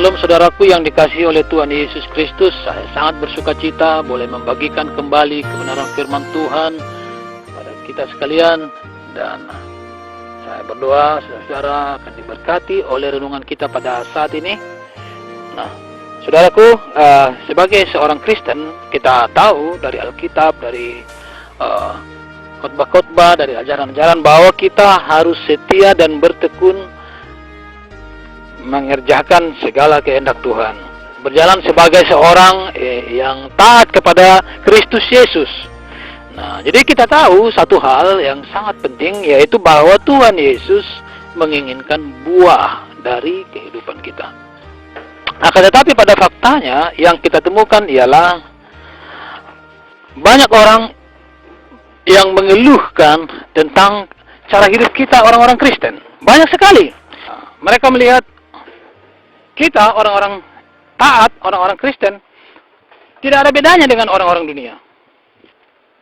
Shalom saudaraku yang dikasihi oleh Tuhan Yesus Kristus. Saya sangat bersuka cita boleh membagikan kembali kebenaran firman Tuhan kepada kita sekalian. Dan saya berdoa saudara akan diberkati oleh renungan kita pada saat ini. Nah, saudaraku, sebagai seorang Kristen, kita tahu dari Alkitab, dari khotbah-khotbah, dari ajaran-ajaran bahwa kita harus setia dan bertekun mengerjakan segala kehendak Tuhan, berjalan sebagai seorang yang taat kepada Kristus Yesus. Nah, jadi kita tahu satu hal yang sangat penting, yaitu bahwa Tuhan Yesus menginginkan buah dari kehidupan kita. Akan tetapi pada faktanya yang kita temukan ialah banyak orang yang mengeluhkan tentang cara hidup kita orang-orang Kristen. Banyak sekali. Mereka melihat kita, orang-orang taat, orang-orang Kristen, tidak ada bedanya dengan orang-orang dunia.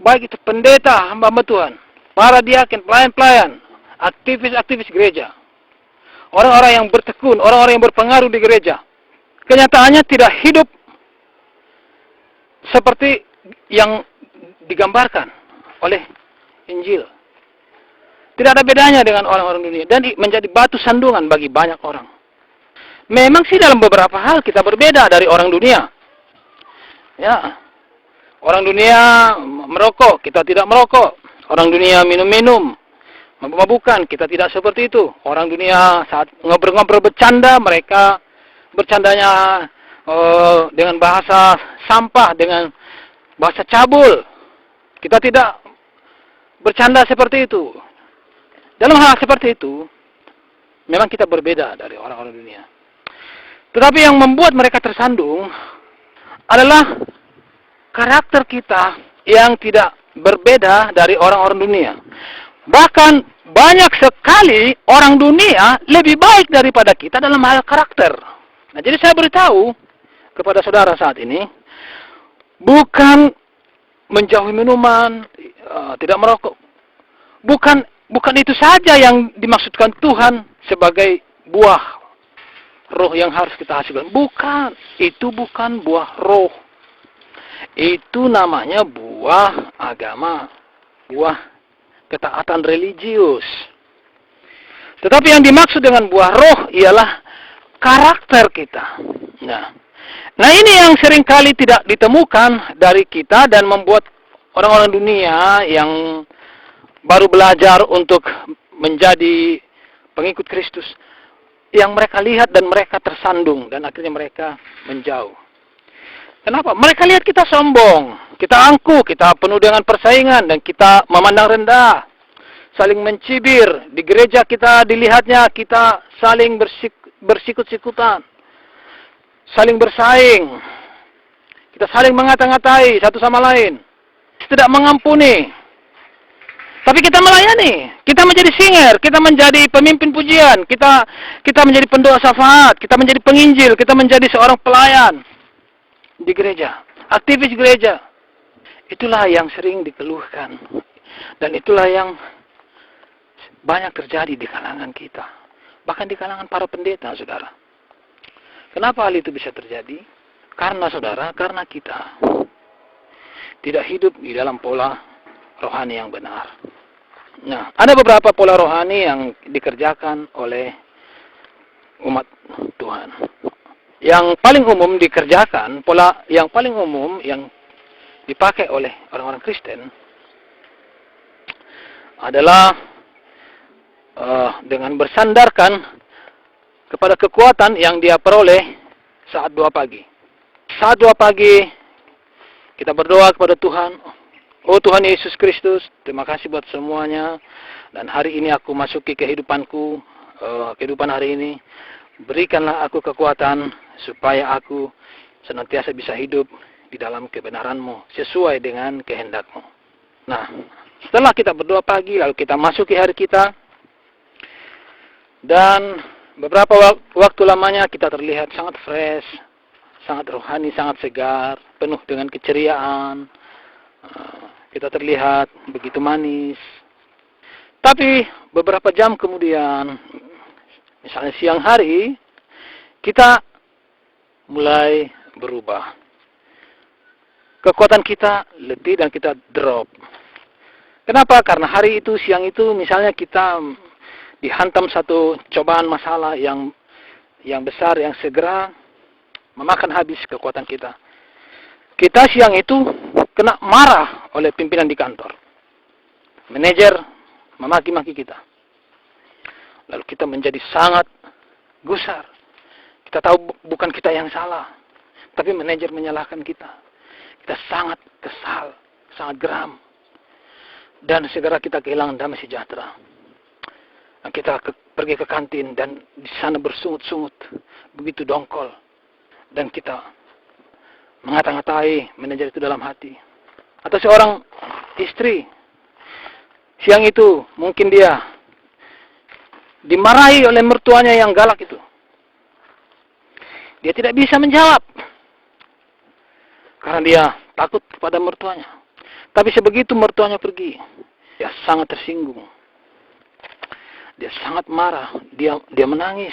Baik itu pendeta, hamba-hamba Tuhan, para diaken, pelayan-pelayan, aktivis-aktivis gereja, orang-orang yang bertekun, orang-orang yang berpengaruh di gereja, kenyataannya tidak hidup seperti yang digambarkan oleh Injil. Tidak ada bedanya dengan orang-orang dunia, dan menjadi batu sandungan bagi banyak orang. Memang sih dalam beberapa hal kita berbeda dari orang dunia. Ya, orang dunia merokok, kita tidak merokok. Orang dunia minum-minum, mabuk-mabukan, kita tidak seperti itu. Orang dunia saat ngobrol-ngobrol bercanda, mereka bercandanya dengan bahasa sampah, dengan bahasa cabul. Kita tidak bercanda seperti itu. Dalam hal seperti itu, memang kita berbeda dari orang-orang dunia. Tetapi yang membuat mereka tersandung adalah karakter kita yang tidak berbeda dari orang-orang dunia. Bahkan banyak sekali orang dunia lebih baik daripada kita dalam hal karakter. Nah, jadi saya beritahu kepada saudara saat ini, bukan menjauhi minuman, tidak merokok. Bukan itu saja yang dimaksudkan Tuhan sebagai buah roh yang harus kita hasilkan. Bukan. Itu bukan buah roh. Itu namanya buah agama. Buah ketaatan religius. Tetapi yang dimaksud dengan buah roh ialah karakter kita. Nah ini yang seringkali tidak ditemukan dari kita dan membuat orang-orang dunia yang baru belajar untuk menjadi pengikut Kristus, yang mereka lihat dan mereka tersandung dan akhirnya mereka menjauh. Kenapa? Mereka lihat kita sombong, kita angkuh, kita penuh dengan persaingan dan kita memandang rendah, saling mencibir. Di gereja kita dilihatnya kita saling bersikut-sikutan, saling bersaing, kita saling mengata-ngatai satu sama lain, tidak mengampuni. Tapi kita melayani, kita menjadi singer, kita menjadi pemimpin pujian, kita menjadi pendoa syafaat, kita menjadi penginjil, kita menjadi seorang pelayan di gereja, aktivis gereja. Itulah yang sering dikeluhkan. Dan itulah yang banyak terjadi di kalangan kita. Bahkan di kalangan para pendeta, saudara. Kenapa hal itu bisa terjadi? Karena kita tidak hidup di dalam pola rohani yang benar. Nah, ada beberapa pola rohani yang dikerjakan oleh umat Tuhan. Yang paling umum dikerjakan, pola yang paling umum yang dipakai oleh orang-orang Kristen adalah dengan bersandarkan kepada kekuatan yang dia peroleh saat doa pagi. Saat doa pagi, kita berdoa kepada Tuhan. Oh Tuhan Yesus Kristus, terima kasih buat semuanya. Dan hari ini aku masuki kehidupanku, kehidupan hari ini. Berikanlah aku kekuatan supaya aku senantiasa bisa hidup di dalam kebenaran-Mu, sesuai dengan kehendak-Mu. Nah, setelah kita berdoa pagi, lalu kita masuki hari kita. Dan beberapa waktu lamanya kita terlihat sangat fresh, sangat rohani, sangat segar, penuh dengan keceriaan. Kita terlihat begitu manis. Tapi beberapa jam kemudian, misalnya siang hari, kita mulai berubah. Kekuatan kita letih dan kita drop. Kenapa? Karena hari itu, siang itu, misalnya kita dihantam satu cobaan masalah yang besar, yang segera memakan habis kekuatan kita. Kita siang itu kena marah oleh pimpinan di kantor. Manajer memaki-maki kita. Lalu kita menjadi sangat gusar. Kita tahu bukan kita yang salah, tapi manajer menyalahkan kita. Kita sangat kesal, sangat geram. Dan segera kita kehilangan damai sejahtera. Dan kita pergi ke kantin dan di sana bersungut-sungut, begitu dongkol. Dan kita mengata-ngatai manajer itu dalam hati. Atau seorang istri, siang itu mungkin dia dimarahi oleh mertuanya yang galak itu. Dia tidak bisa menjawab karena dia takut kepada mertuanya. Tapi sebegitu mertuanya pergi, dia sangat tersinggung. Dia sangat marah, dia menangis.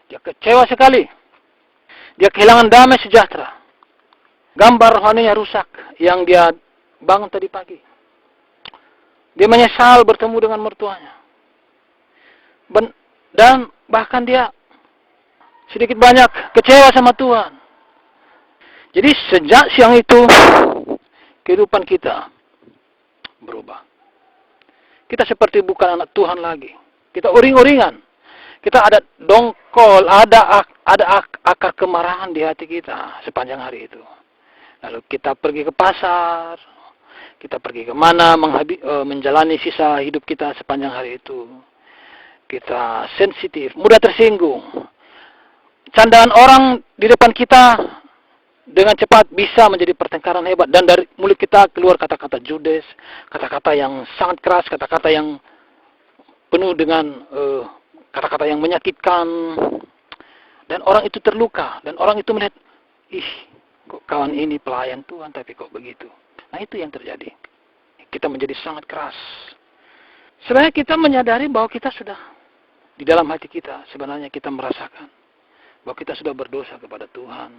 Dia kecewa sekali. Dia kehilangan damai sejahtera. Gambar rohaninya rusak yang dia bangun tadi pagi. Dia menyesal bertemu dengan mertuanya. Dan bahkan dia sedikit banyak kecewa sama Tuhan. Jadi sejak siang itu, kehidupan kita berubah. Kita seperti bukan anak Tuhan lagi. Kita uring-uringan. Kita ada dongkol, ada akar kemarahan di hati kita sepanjang hari itu. Lalu kita pergi ke pasar, kita pergi kemana, menjalani sisa hidup kita sepanjang hari itu. Kita sensitif, mudah tersinggung. Candaan orang di depan kita dengan cepat bisa menjadi pertengkaran hebat. Dan dari mulut kita keluar kata-kata judes, kata-kata yang sangat keras, kata-kata yang penuh dengan kata-kata yang menyakitkan. Dan orang itu terluka. Dan orang itu melihat, kok kawan ini pelayan Tuhan, tapi kok begitu. Nah, itu yang terjadi. Kita menjadi sangat keras. Sebenarnya kita menyadari bahwa kita sudah, di dalam hati kita, sebenarnya kita merasakan bahwa kita sudah berdosa kepada Tuhan.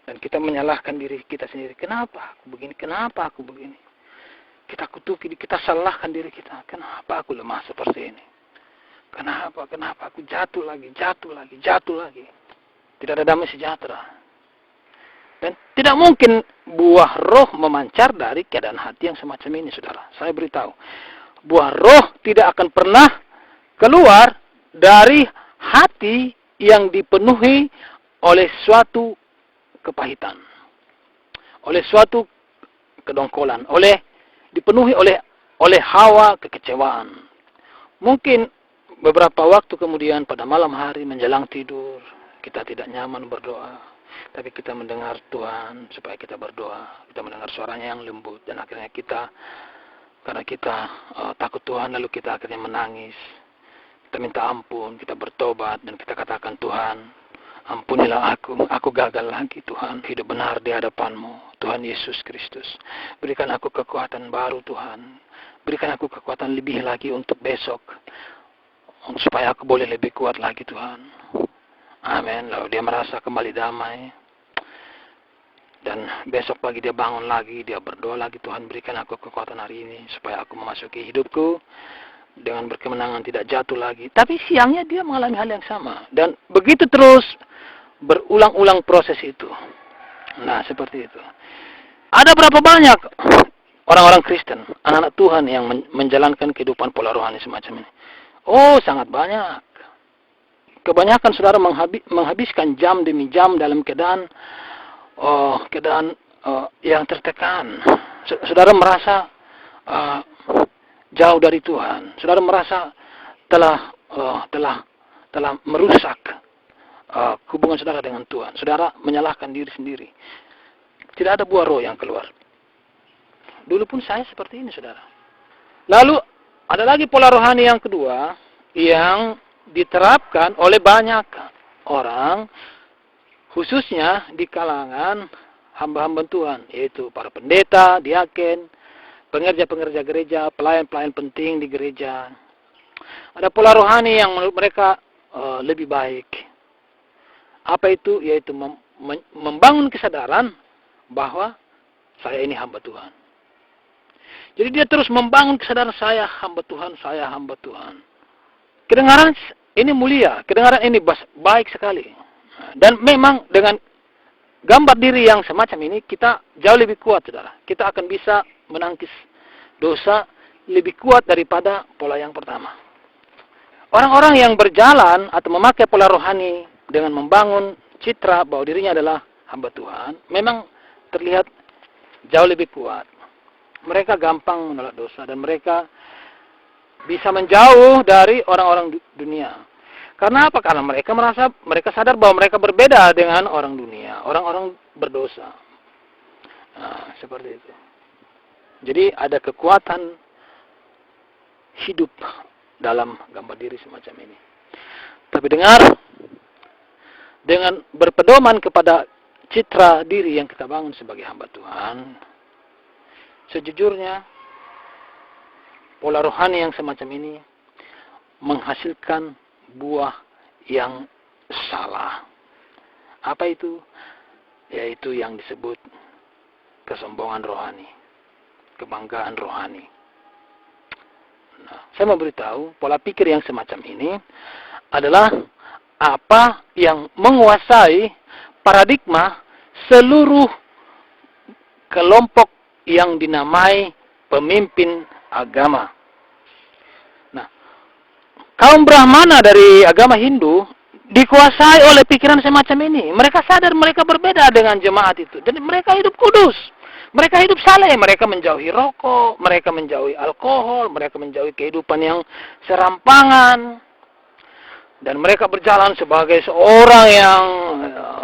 Dan kita menyalahkan diri kita sendiri. Kenapa aku begini? Kenapa aku begini? Kita kutuki, kita salahkan diri kita. Kenapa aku lemah seperti ini? Kenapa aku jatuh lagi? Tidak ada damai sejahtera. Dan tidak mungkin buah roh memancar dari keadaan hati yang semacam ini, saudara. Saya beritahu, buah roh tidak akan pernah keluar dari hati yang dipenuhi oleh suatu kepahitan, oleh suatu kedongkolan, dipenuhi oleh hawa kekecewaan. Mungkin beberapa waktu kemudian pada malam hari menjelang tidur, kita tidak nyaman berdoa, tapi kita mendengar Tuhan supaya kita berdoa, kita mendengar suaranya yang lembut, dan akhirnya karena kita takut Tuhan, lalu kita akhirnya menangis, kita minta ampun, kita bertobat, dan kita katakan, Tuhan, ampunilah aku gagal lagi Tuhan, hidup benar di hadapan-Mu, Tuhan Yesus Kristus. Berikan aku kekuatan baru Tuhan, berikan aku kekuatan lebih lagi untuk besok, supaya aku boleh lebih kuat lagi Tuhan. Amin. Lalu dia merasa kembali damai. Dan besok pagi dia bangun lagi, dia berdoa lagi, Tuhan berikan aku kekuatan hari ini, supaya aku memasuki hidupku dengan berkemenangan, tidak jatuh lagi. Tapi siangnya dia mengalami hal yang sama. Dan begitu terus berulang-ulang proses itu. Nah, seperti itu. Ada berapa banyak orang-orang Kristen, anak-anak Tuhan yang menjalankan kehidupan pola rohani semacam ini? Oh, sangat banyak. Kebanyakan saudara menghabiskan jam demi jam dalam keadaan yang tertekan. Saudara merasa jauh dari Tuhan. Saudara merasa telah merusak hubungan saudara dengan Tuhan. Saudara menyalahkan diri sendiri. Tidak ada buah roh yang keluar. Dulu pun saya seperti ini, saudara. Lalu ada lagi pola rohani yang kedua yang diterapkan oleh banyak orang, khususnya di kalangan hamba-hamba Tuhan, yaitu para pendeta, diaken, pengerja-pengerja gereja, pelayan-pelayan penting di gereja. Ada pola rohani yang menurut mereka lebih baik. Apa itu? Yaitu membangun kesadaran bahwa saya ini hamba Tuhan. Jadi dia terus membangun kesadaran, saya hamba Tuhan, saya hamba Tuhan. Kedengaran ini mulia, kedengaran ini baik sekali. Dan memang dengan gambar diri yang semacam ini, kita jauh lebih kuat, saudara. Kita akan bisa menangkis dosa lebih kuat daripada pola yang pertama. Orang-orang yang berjalan atau memakai pola rohani dengan membangun citra bahwa dirinya adalah hamba Tuhan, memang terlihat jauh lebih kuat. Mereka gampang menolak dosa dan mereka bisa menjauh dari orang-orang dunia. Karena apa? Karena mereka sadar bahwa mereka berbeda dengan orang dunia, orang-orang berdosa. Nah, seperti itu. Jadi ada kekuatan hidup dalam gambar diri semacam ini. Tapi dengan berpedoman kepada citra diri yang kita bangun sebagai hamba Tuhan, sejujurnya pola rohani yang semacam ini menghasilkan buah yang salah. Apa itu? Yaitu yang disebut kesombongan rohani, kebanggaan rohani. Nah, saya mau beritahu, pola pikir yang semacam ini adalah apa yang menguasai paradigma seluruh kelompok yang dinamai pemimpin agama. Nah, kaum Brahmana dari agama Hindu dikuasai oleh pikiran semacam ini. Mereka sadar mereka berbeda dengan jemaat itu. Jadi mereka hidup kudus. Mereka hidup saleh, mereka menjauhi rokok, mereka menjauhi alkohol, mereka menjauhi kehidupan yang serampangan. Dan mereka berjalan sebagai seorang yang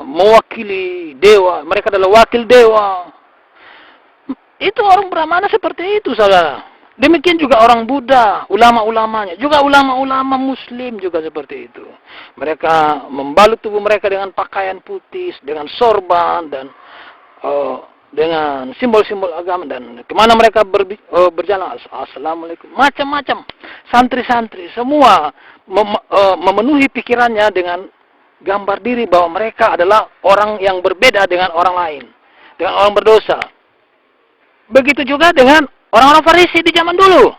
mewakili dewa. Mereka adalah wakil dewa. Itu orang Brahmana seperti itu, saudara. Demikian juga orang Buddha, ulama-ulamanya. Juga ulama-ulama Muslim juga seperti itu. Mereka membalut tubuh mereka dengan pakaian putih, dengan sorban, dan dengan simbol-simbol agama, dan kemana mereka berjalan, assalamualaikum, macam-macam, santri-santri semua memenuhi pikirannya dengan gambar diri bahwa mereka adalah orang yang berbeda dengan orang lain, dengan orang berdosa. Begitu juga dengan orang-orang Farisi di zaman dulu.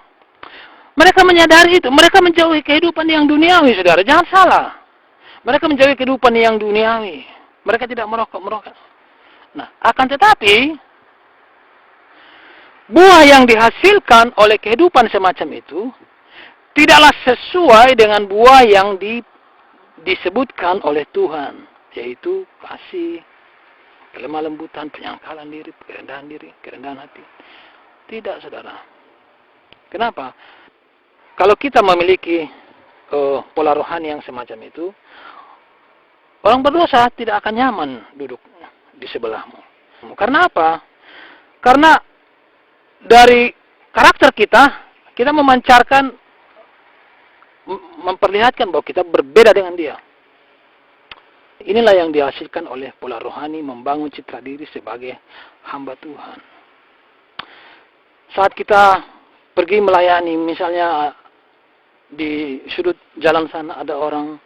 Mereka menyadari itu, mereka menjauhi kehidupan yang duniawi, saudara, jangan salah. Mereka menjauhi kehidupan yang duniawi. Mereka tidak merokok. Nah, akan tetapi buah yang dihasilkan oleh kehidupan semacam itu tidaklah sesuai dengan buah yang disebutkan oleh Tuhan, yaitu kasih, kelemah lembutan, penyangkalan diri, kerendahan hati. Tidak, saudara. Kenapa? Kalau kita memiliki pola rohani yang semacam itu, orang berdosa tidak akan nyaman duduk di sebelahmu. Karena apa? Karena dari karakter kita memancarkan, memperlihatkan bahwa kita berbeda dengan dia. Inilah yang dihasilkan oleh pola rohani membangun citra diri sebagai hamba Tuhan. Saat kita pergi melayani, misalnya di sudut jalan sana ada orang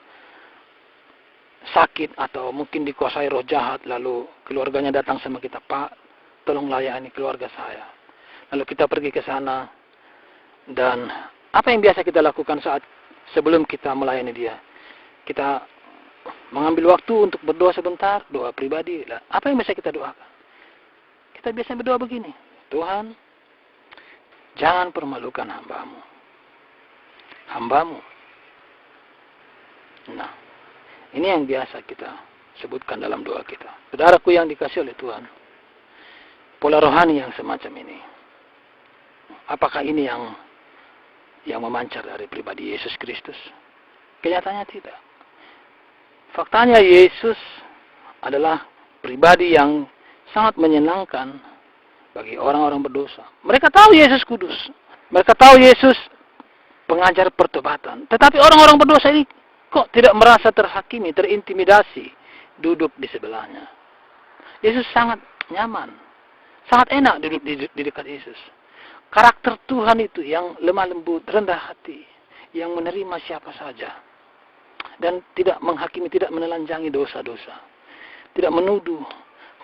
sakit atau mungkin dikuasai roh jahat, lalu keluarganya datang sama kita, Pak, tolong layani keluarga saya. Lalu kita pergi ke sana, dan apa yang biasa kita lakukan saat sebelum kita melayani dia? Kita mengambil waktu untuk berdoa sebentar, doa pribadi. Apa yang biasa kita doakan? Kita biasa berdoa begini, Tuhan, jangan permalukan hambamu. Nah, ini yang biasa kita sebutkan dalam doa kita. Saudaraku yang dikasihi oleh Tuhan, pola rohani yang semacam ini, apakah ini yang memancar dari pribadi Yesus Kristus? Kenyataannya tidak. Faktanya Yesus adalah pribadi yang sangat menyenangkan bagi orang-orang berdosa. Mereka tahu Yesus kudus. Mereka tahu Yesus pengajar pertobatan. Tetapi orang-orang berdosa ini kok tidak merasa terhakimi, terintimidasi duduk di sebelahnya. Yesus sangat nyaman, sangat enak duduk di dekat Yesus. Karakter Tuhan itu yang lemah lembut, rendah hati, yang menerima siapa saja. dan tidak menghakimi, tidak menelanjangi dosa-dosa, tidak menuduh.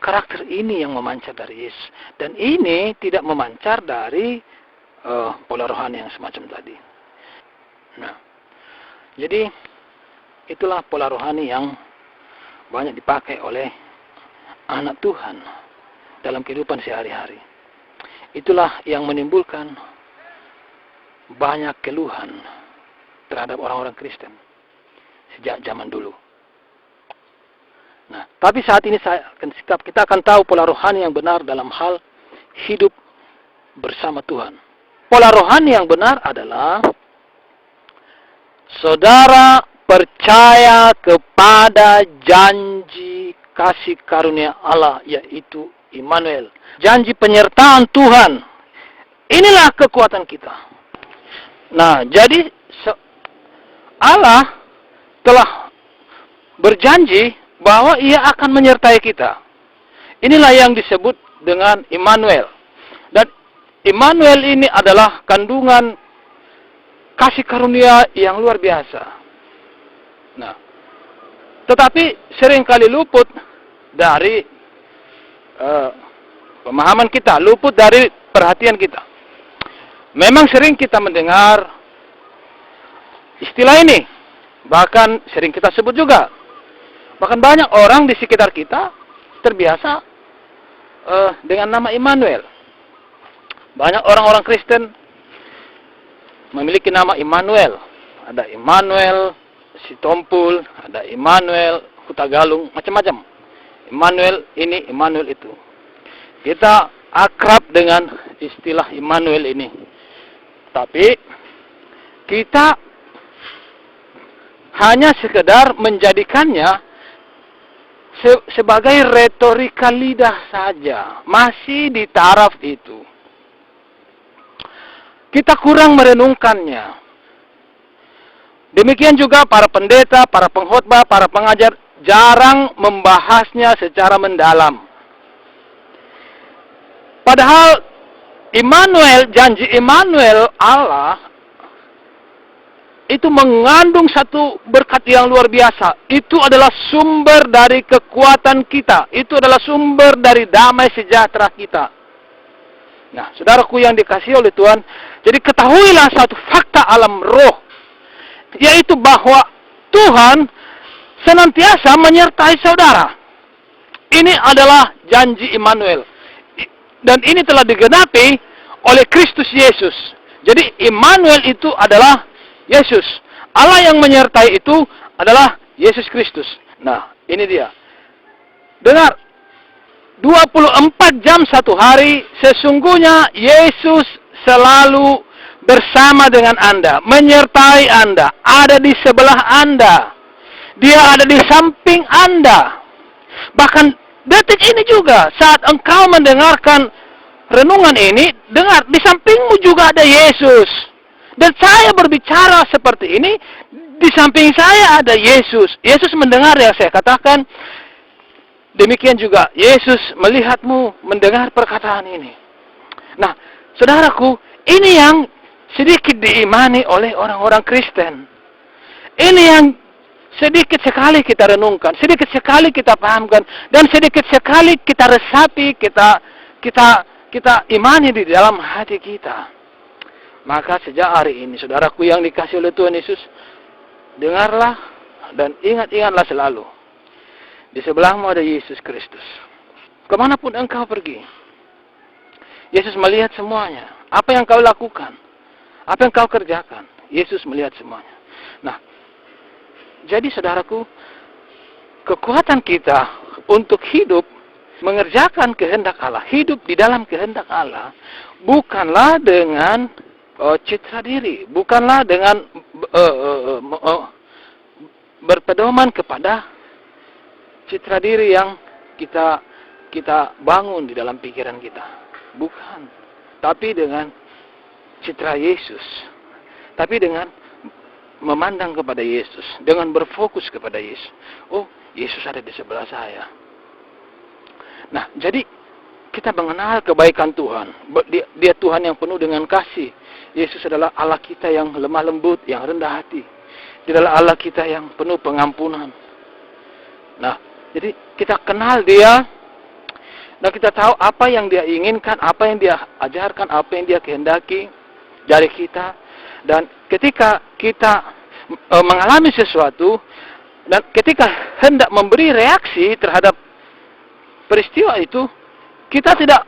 Karakter ini yang memancar dari Yesus, dan ini tidak memancar dari pola rohani yang semacam tadi. Nah, jadi itulah pola rohani yang banyak dipakai oleh anak Tuhan dalam kehidupan sehari-hari. Itulah yang menimbulkan banyak keluhan terhadap orang-orang Kristen sejak zaman dulu. Nah, tapi saat ini kita akan tahu pola rohani yang benar dalam hal hidup bersama Tuhan. Pola rohani yang benar adalah saudara percaya kepada janji kasih karunia Allah, yaitu Immanuel. Janji penyertaan Tuhan. Inilah kekuatan kita. Nah, jadi Allah telah berjanji bahwa Ia akan menyertai kita. Inilah yang disebut dengan Immanuel. Dan Immanuel ini adalah kandungan kasih karunia yang luar biasa. Nah, tetapi seringkali luput dari pemahaman kita, luput dari perhatian kita. Memang sering kita mendengar istilah ini, bahkan sering kita sebut juga. Bahkan banyak orang di sekitar kita terbiasa dengan nama Immanuel. Banyak orang-orang Kristen memiliki nama Immanuel. Ada Immanuel Sitompul, ada Immanuel Hutagalung, macam-macam. Immanuel ini, Immanuel itu. Kita akrab dengan istilah Immanuel ini. Tapi kita hanya sekedar menjadikannya sebagai retorika lidah saja, masih di taraf itu. Kita kurang merenungkannya. Demikian juga para pendeta, para pengkhotbah, para pengajar jarang membahasnya secara mendalam. Padahal Immanuel, janji Immanuel Allah itu mengandung satu berkat yang luar biasa. Itu adalah sumber dari kekuatan kita. Itu adalah sumber dari damai sejahtera kita. Nah, saudaraku yang dikasihi oleh Tuhan, jadi ketahuilah satu fakta alam roh, yaitu bahwa Tuhan senantiasa menyertai saudara. Ini adalah janji Immanuel. Dan ini telah digenapi oleh Kristus Yesus. Jadi Immanuel itu adalah Yesus. Allah yang menyertai itu adalah Yesus Kristus. Nah, ini dia. Dengar. 24 jam satu hari, sesungguhnya Yesus selalu bersama dengan Anda, menyertai Anda, ada di sebelah Anda. Dia ada di samping Anda. Bahkan detik ini juga, saat engkau mendengarkan renungan ini, dengar, di sampingmu juga ada Yesus. Dan saya berbicara seperti ini, di samping saya ada Yesus. Yesus mendengar yang saya katakan. Demikian juga Yesus melihatmu, mendengar perkataan ini. Nah, saudaraku, ini yang sedikit diimani oleh orang-orang Kristen. Ini yang sedikit sekali kita renungkan, sedikit sekali kita pahamkan, dan sedikit sekali kita resapi, kita imani di dalam hati kita. Maka sejak hari ini, saudaraku yang dikasihi oleh Tuhan Yesus, dengarlah dan ingat-ingatlah selalu. Di sebelahmu ada Yesus Kristus. Kemanapun engkau pergi, Yesus melihat semuanya. Apa yang kau lakukan, apa yang kau kerjakan, Yesus melihat semuanya. Nah, jadi saudaraku, kekuatan kita untuk hidup, mengerjakan kehendak Allah, hidup di dalam kehendak Allah, bukanlah dengan citra diri, bukanlah dengan berpedoman kepada citra diri yang kita bangun di dalam pikiran kita. Bukan. Tapi dengan citra Yesus. Tapi dengan memandang kepada Yesus. Dengan berfokus kepada Yesus. Oh, Yesus ada di sebelah saya. Nah, jadi kita mengenal kebaikan Tuhan. Dia Tuhan yang penuh dengan kasih. Yesus adalah Allah kita yang lemah lembut, yang rendah hati. Dia adalah Allah kita yang penuh pengampunan. Nah, jadi kita kenal Dia, dan kita tahu apa yang Dia inginkan, apa yang Dia ajarkan, apa yang Dia kehendaki dari kita. Dan ketika kita mengalami sesuatu, dan ketika hendak memberi reaksi terhadap peristiwa itu, kita tidak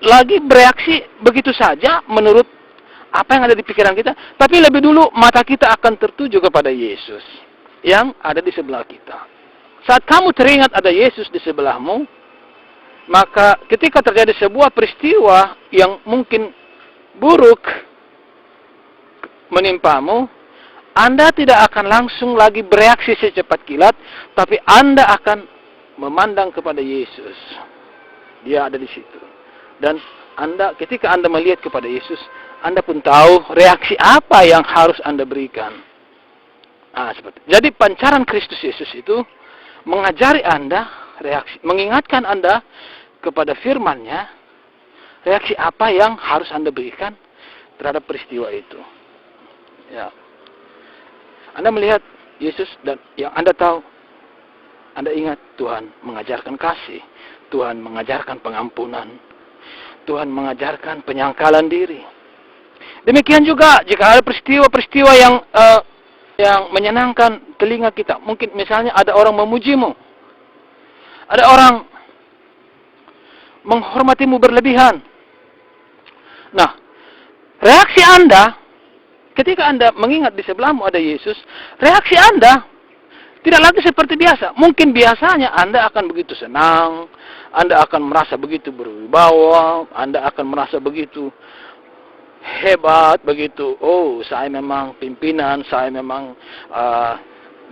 lagi bereaksi begitu saja menurut apa yang ada di pikiran kita, tapi lebih dulu mata kita akan tertuju kepada Yesus yang ada di sebelah kita. Saat kamu teringat ada Yesus di sebelahmu, maka ketika terjadi sebuah peristiwa yang mungkin buruk menimpamu, Anda tidak akan langsung lagi bereaksi secepat kilat, tapi Anda akan memandang kepada Yesus. Dia ada di situ. Dan ketika Anda melihat kepada Yesus, Anda pun tahu reaksi apa yang harus Anda berikan. Jadi pancaran Kristus Yesus itu mengajari Anda reaksi, mengingatkan Anda kepada firman-Nya, reaksi apa yang harus Anda berikan terhadap peristiwa itu. Ya. Anda melihat Yesus dan yang Anda tahu, Anda ingat Tuhan mengajarkan kasih, Tuhan mengajarkan pengampunan, Tuhan mengajarkan penyangkalan diri. Demikian juga jika ada peristiwa-peristiwa yang menyenangkan telinga kita. Mungkin misalnya ada orang memujimu, ada orang menghormatimu berlebihan. Nah, reaksi Anda ketika Anda mengingat di sebelahmu ada Yesus, reaksi Anda tidak lagi seperti biasa. Mungkin biasanya Anda akan begitu senang, Anda akan merasa begitu berwibawa, Anda akan merasa begitu hebat, begitu, oh saya memang pimpinan, saya memang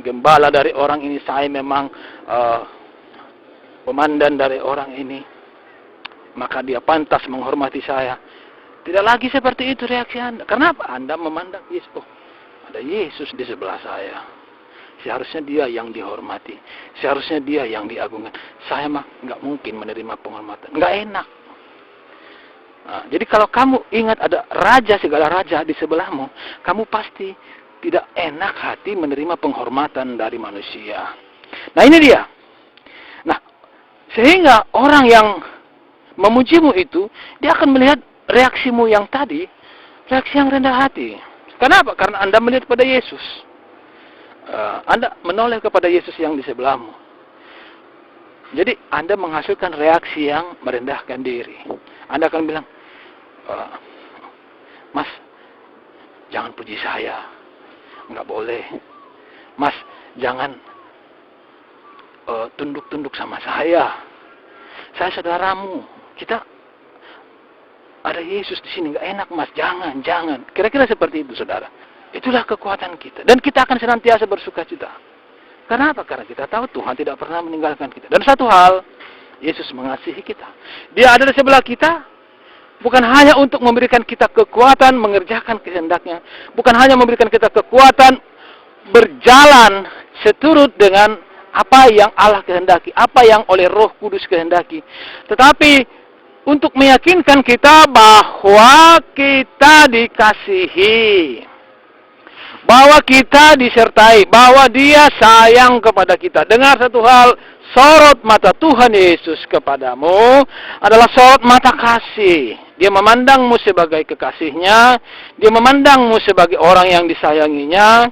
gembala dari orang ini, saya memang komandan dari orang ini, maka dia pantas menghormati saya. Tidak lagi seperti itu reaksi Anda. Kenapa? Anda memandang Yesus, oh ada Yesus di sebelah saya, seharusnya dia yang dihormati, seharusnya dia yang diagungkan. Saya mah nggak mungkin menerima penghormatan, nggak enak. Nah, jadi kalau kamu ingat ada raja segala raja di sebelahmu, kamu pasti tidak enak hati menerima penghormatan dari manusia. Nah ini dia. Nah, sehingga orang yang memujimu itu, dia akan melihat reaksimu yang tadi, reaksi yang rendah hati. Kenapa? Karena Anda melihat pada Yesus. Anda menoleh kepada Yesus yang di sebelahmu. Jadi Anda menghasilkan reaksi yang merendahkan diri. Anda akan bilang, Mas, jangan puji saya, nggak boleh. Mas, jangan tunduk-tunduk sama saya saudaramu. Kita ada Yesus di sini, nggak enak Mas, jangan. Kira-kira seperti itu, saudara. Itulah kekuatan kita, dan kita akan senantiasa bersuka cita. Kenapa? Karena kita tahu Tuhan tidak pernah meninggalkan kita. Dan satu hal, Yesus mengasihi kita. Dia ada di sebelah kita, bukan hanya untuk memberikan kita kekuatan mengerjakan kehendaknya, bukan hanya memberikan kita kekuatan berjalan seturut dengan apa yang Allah kehendaki, apa yang oleh Roh Kudus kehendaki, tetapi untuk meyakinkan kita bahwa kita dikasihi, bahwa kita disertai, bahwa Dia sayang kepada kita. Dengar satu hal, sorot mata Tuhan Yesus kepadamu adalah sorot mata kasih. Dia memandangmu sebagai kekasihnya, Dia memandangmu sebagai orang yang disayanginya,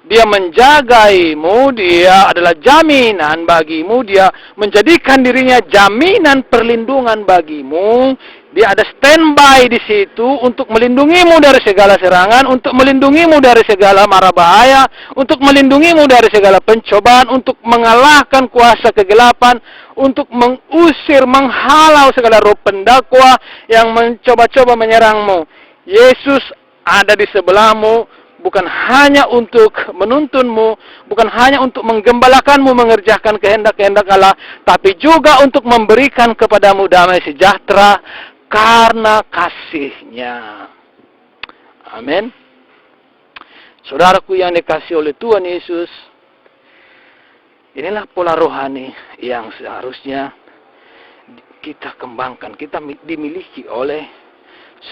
Dia menjagaimu, Dia adalah jaminan bagimu, Dia menjadikan dirinya jaminan perlindungan bagimu. Dia ada standby di situ untuk melindungimu dari segala serangan, untuk melindungimu dari segala mara bahaya, untuk melindungimu dari segala pencobaan, untuk mengalahkan kuasa kegelapan, untuk mengusir, menghalau segala roh pendakwa yang mencoba-coba menyerangmu. Yesus ada di sebelahmu, bukan hanya untuk menuntunmu, bukan hanya untuk menggembalakanmu mengerjakan kehendak-kehendak Allah, tapi juga untuk memberikan kepadamu damai sejahtera karena kasih-Nya. Amin. Saudaraku yang dikasihi oleh Tuhan Yesus, inilah pola rohani yang seharusnya kita kembangkan, kita dimiliki oleh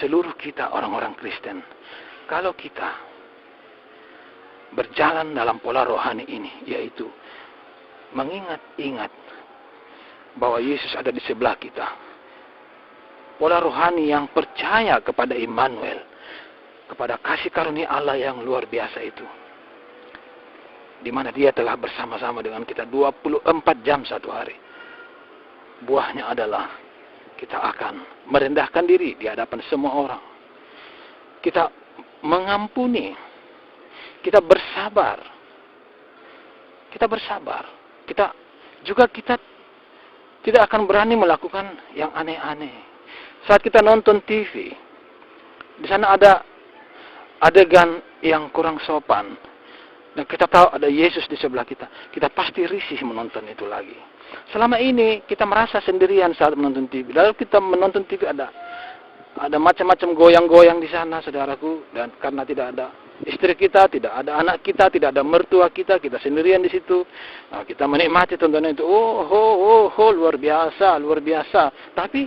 seluruh kita orang-orang Kristen. Kalau kita berjalan dalam pola rohani ini, yaitu mengingat-ingat bahwa Yesus ada di sebelah kita. Pola rohani yang percaya kepada Immanuel, kepada kasih karunia Allah yang luar biasa itu, di mana Dia telah bersama-sama dengan kita 24 jam satu hari. Buahnya adalah kita akan merendahkan diri di hadapan semua orang. Kita mengampuni. Kita bersabar. Kita tidak akan berani melakukan yang aneh-aneh. Saat kita nonton TV, di sana ada adegan yang kurang sopan, dan kita tahu ada Yesus di sebelah kita, kita pasti risih menonton itu lagi. Selama ini kita merasa sendirian saat menonton TV. Lalu kita menonton TV ada macam-macam goyang-goyang di sana, saudaraku, dan karena tidak ada istri kita, tidak ada anak kita, tidak ada mertua kita, kita sendirian di situ. Nah, kita menikmati tontonan itu. Luar biasa. Tapi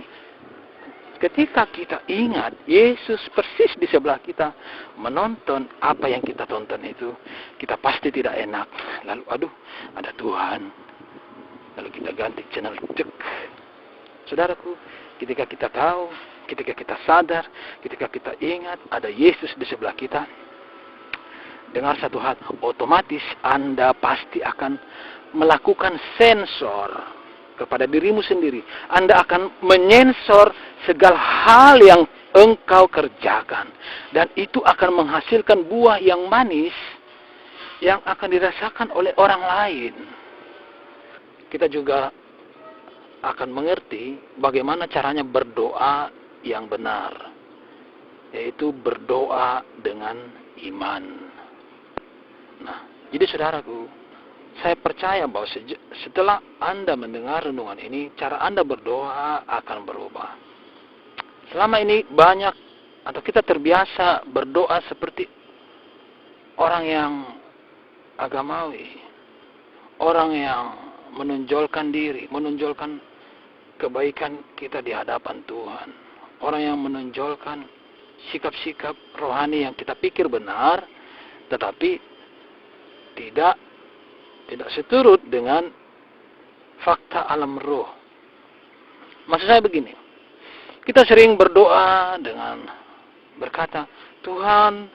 ketika kita ingat Yesus persis di sebelah kita menonton apa yang kita tonton itu, kita pasti tidak enak. Lalu ada Tuhan. Lalu kita ganti channel. Saudaraku, ketika kita tahu, ketika kita sadar, ketika kita ingat ada Yesus di sebelah kita, dengar satu hal, otomatis Anda pasti akan melakukan sensor kepada dirimu sendiri. Anda akan menyensor segala hal yang engkau kerjakan. Dan itu akan menghasilkan buah yang manis yang akan dirasakan oleh orang lain. Kita juga akan mengerti bagaimana caranya berdoa yang benar, yaitu berdoa dengan iman. Nah, jadi saudaraku, saya percaya bahwa setelah Anda mendengar renungan ini, cara Anda berdoa akan berubah. Selama ini banyak atau kita terbiasa berdoa seperti orang yang agamawi, orang yang menonjolkan diri, menonjolkan kebaikan kita di hadapan Tuhan, orang yang menonjolkan sikap-sikap rohani yang kita pikir benar, tetapi tidak seturut dengan fakta alam roh. Maksud saya begini, kita sering berdoa dengan berkata, Tuhan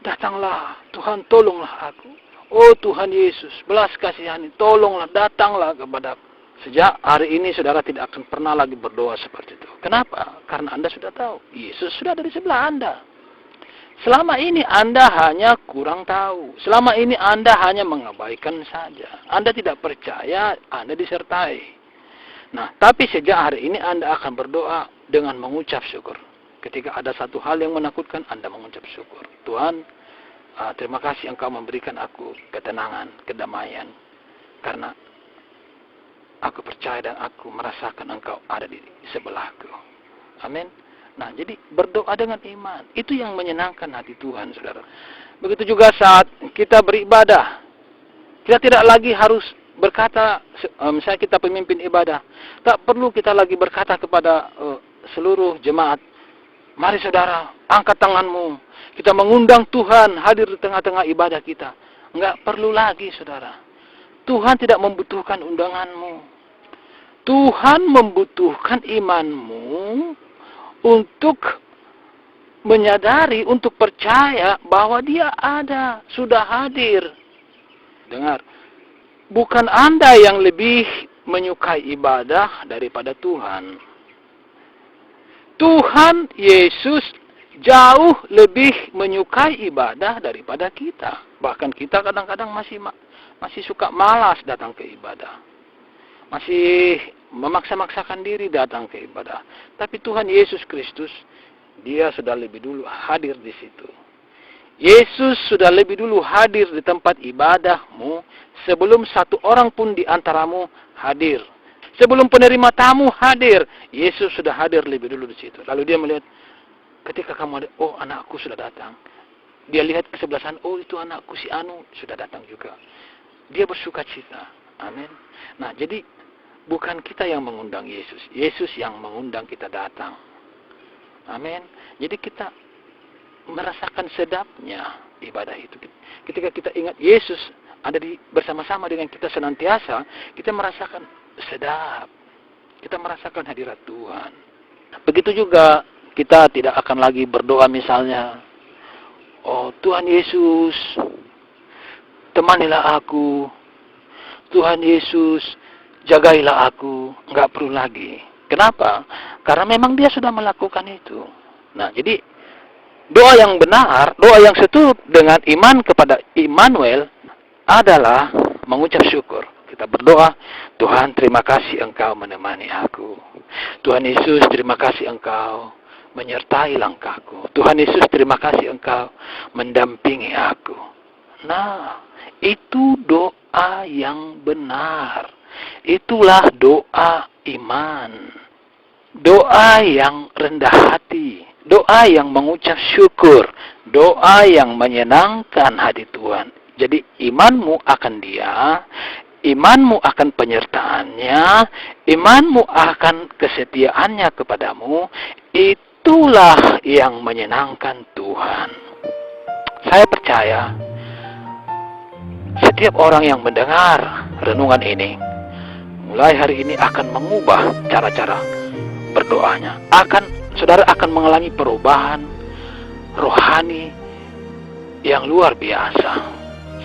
datanglah, Tuhan tolonglah aku. Oh Tuhan Yesus, belas kasihani, tolonglah, datanglah kepadaku. Sejak hari ini saudara tidak akan pernah lagi berdoa seperti itu. Kenapa? Karena Anda sudah tahu, Yesus sudah ada di sebelah Anda. Selama ini Anda hanya kurang tahu. Selama ini Anda hanya mengabaikan saja. Anda tidak percaya, Anda disertai. Nah, tapi sejak hari ini Anda akan berdoa dengan mengucap syukur. Ketika ada satu hal yang menakutkan, Anda mengucap syukur. Tuhan, terima kasih Engkau memberikan aku ketenangan, kedamaian. Karena aku percaya dan aku merasakan Engkau ada di sebelahku. Amin. Nah, jadi berdoa dengan iman, itu yang menyenangkan hati Tuhan, saudara. Begitu juga saat kita beribadah, kita tidak lagi harus berkata, misalnya kita pemimpin ibadah, tak perlu kita lagi berkata kepada seluruh jemaat, mari saudara, angkat tanganmu, kita mengundang Tuhan hadir di tengah-tengah ibadah kita. Enggak perlu lagi, saudara. Tuhan tidak membutuhkan undanganmu. Tuhan membutuhkan imanmu untuk menyadari, untuk percaya bahwa Dia ada, sudah hadir. Dengar, bukan Anda yang lebih menyukai ibadah daripada Tuhan. Tuhan Yesus jauh lebih menyukai ibadah daripada kita. Bahkan kita kadang-kadang masih suka malas datang ke ibadah. Masih memaksa-maksakan diri datang ke ibadah. Tapi Tuhan Yesus Kristus, Dia sudah lebih dulu hadir di situ. Yesus sudah lebih dulu hadir di tempat ibadahmu sebelum satu orang pun di antaramu hadir. Sebelum penerima tamu hadir, Yesus sudah hadir lebih dulu di situ. Lalu Dia melihat, ketika kamu ada, oh anakku sudah datang. Dia lihat ke sebelah sana, oh itu anakku si Anu sudah datang juga. Dia bersuka cita. Amin. Nah, jadi bukan kita yang mengundang Yesus. Yesus yang mengundang kita datang. Amin. Jadi kita merasakan sedapnya ibadah itu. Ketika kita ingat Yesus ada bersama-sama dengan kita senantiasa, kita merasakan sedap. Kita merasakan hadirat Tuhan. Begitu juga kita tidak akan lagi berdoa misalnya, oh Tuhan Yesus, temanilah aku. Tuhan Yesus, jagailah aku. Enggak perlu lagi. Kenapa? Karena memang dia sudah melakukan itu. Nah, jadi doa yang benar, doa yang seturut dengan iman kepada Immanuel adalah mengucap syukur. Kita berdoa, Tuhan terima kasih Engkau menemani aku. Tuhan Yesus terima kasih Engkau menyertai langkahku. Tuhan Yesus terima kasih Engkau mendampingi aku. Nah, itu doa yang benar. Itulah doa iman. Doa yang rendah hati. Doa yang mengucap syukur. Doa yang menyenangkan hati Tuhan. Jadi imanmu akan Dia, imanmu akan penyertaannya, imanmu akan kesetiaannya kepadamu, itulah yang menyenangkan Tuhan. Saya percaya setiap orang yang mendengar renungan ini, mulai hari ini akan mengubah cara-cara berdoanya. Saudara akan mengalami perubahan rohani yang luar biasa.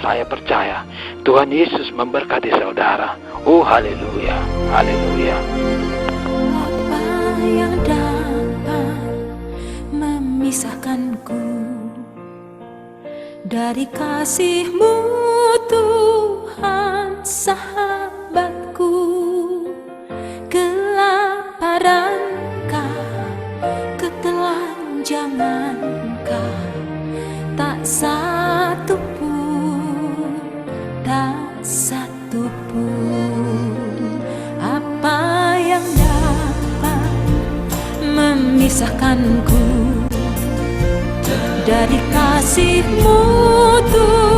Saya percaya Tuhan Yesus memberkati saudara. Oh haleluya, haleluya. Apa yang dapat memisahkanku dari kasih-Mu Tuhan sahabatku? Kelaparankah, ketelanjangankah, tak satu pun, tak satu pun. Apa yang dapat memisahkanku dari kasih-Mu Tuhan?